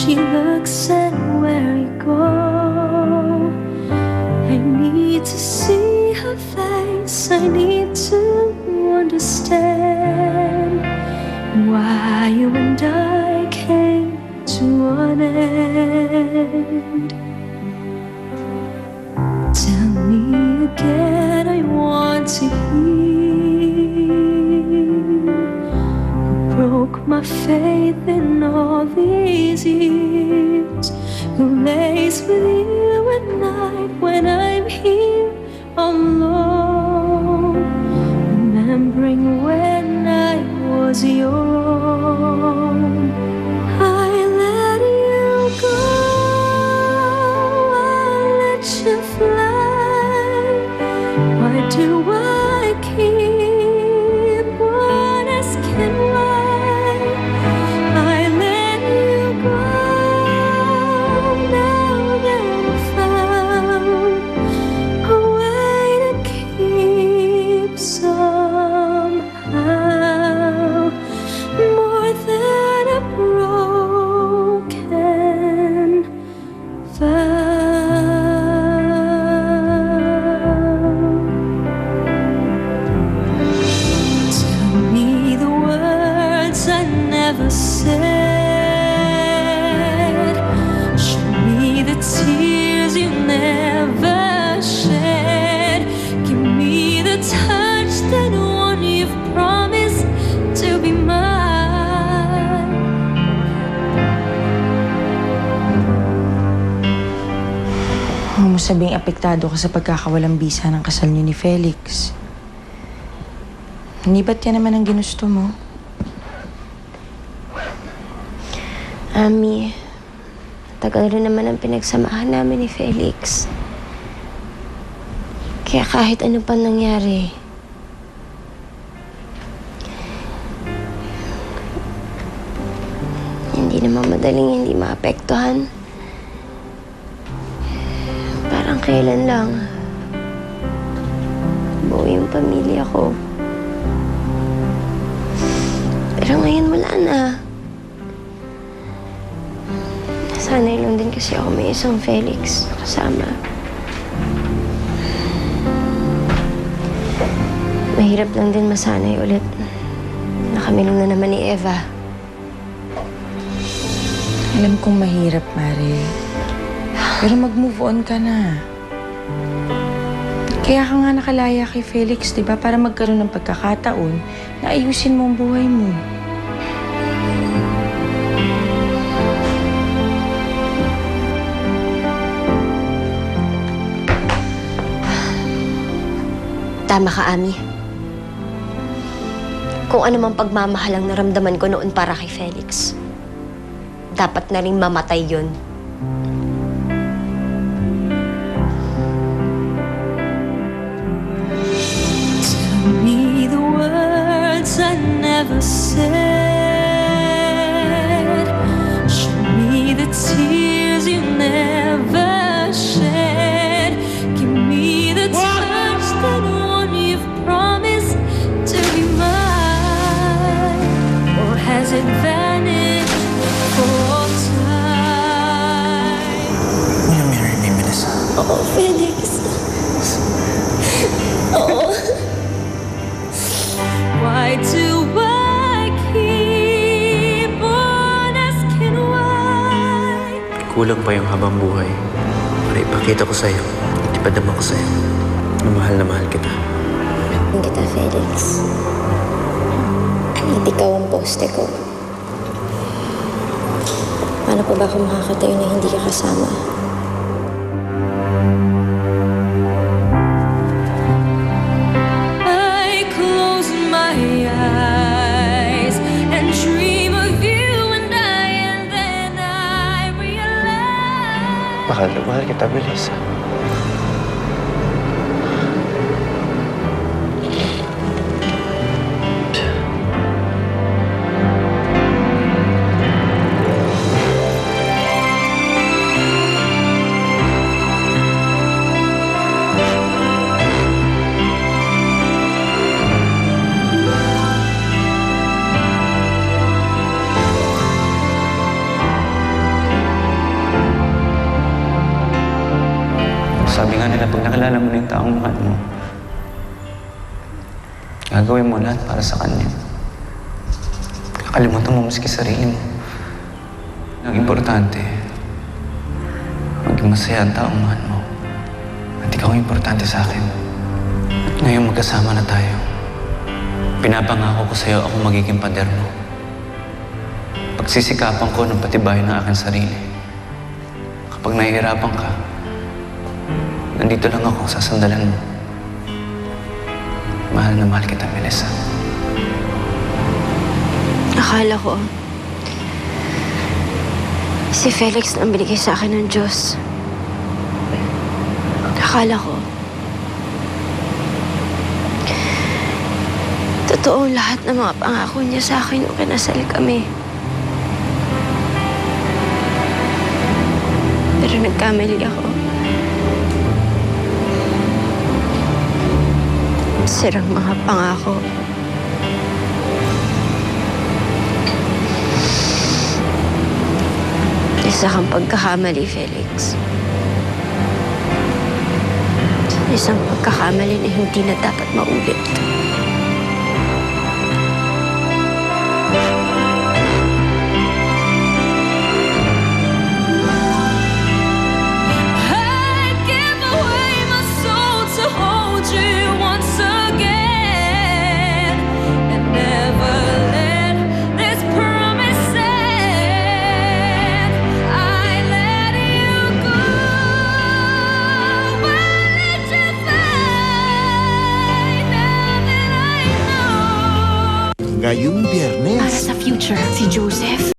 she looks at where we go. I need to see her face, I need to understand why you and I came to an end. Tell me again, I want to hear. Who broke my faith in all these years? Who lays with you at night when I'm here alone? Remembering when I was your own. I let you go, I let you fly. Why do I keep on asking why? I let you go, now that I found a way to keep somehow more than a broken vow. Tell me the words I never said. Show me the tears you never shed. Give me the touch that one you've promised to be mine. Huwag mo sabing apektado ka sa pagkakawalang bisa ng kasal niyo ni Felix. Hindi ba't yan naman ang ginusto mo? Ami, tagal rin naman ang pinagsamahan namin ni Felix. Kaya kahit ano pa nangyari, hindi naman madaling hindi maapektuhan. Parang kailan lang buo yung pamilya ko. Pero ngayon wala na. Sanay lang din kasi ako may isang Felix na kasama. Mahirap lang din masanay ulit na kami lang na naman ni Eva. Alam kong mahirap, Mare. Pero mag-move on ka na. Kaya ka nga nakalaya kay Felix, di ba? Para magkaroon ng pagkakataon na ayusin mo ang buhay mo. Tama ka, Ami. Kung ano mang pagmamahal ang naramdaman ko noon para kay Felix, dapat na rin mamatay yun. Tell me the words I never said. Show me the tears you never shed. Give me the touch that one you've promised to be mine. Or has it vanished for all time? Will you marry me, Melissa? Oo, Felix. Oo. Why do I keep on asking why? Kulang pa yung habang buhay para ipakita ko sa'yo, ipadama ko sa'yo na mahal kita. Hindi kita, Felix. At ikaw ang poste ko. Paano pa ba ako makakatayo na hindi ka kasama? I close my eyes and dream of you and then I realize Mahal na mahal kita, Melissa. Sabi nga nila, pag nakilala mo na yung taong mahal mo, gagawin mo lahat para sa kanya. Kakalimutan mo maski sarili mo. Ang importante, maging masaya ang taong mahal mo. At ikaw ang importante sa akin. At ngayon magkasama na tayo. Pinapangako ko sa'yo ako magiging pader mo. Pagsisikapan ko ng patibayan ng aking sarili. Kapag nahihirapan ka, nandito lang ako, sasandalan mo. Mahal na mahal kita, Melissa. Akala ko, si Felix na ang binigay sa akin ng Diyos. Akala ko, totoo lahat ng mga pangako niya sa akin nung kinasal kami. Pero nagkamali ako. Sirang mga pangako. Isa kang pagkakamali, Felix. Isang pagkakamali na hindi na dapat maulit. I'd give away my soul to hold you once again and never let this promise end. I let you go, I let you find now that I know. Ngayong Para Biyernes, sa future, si Joseph,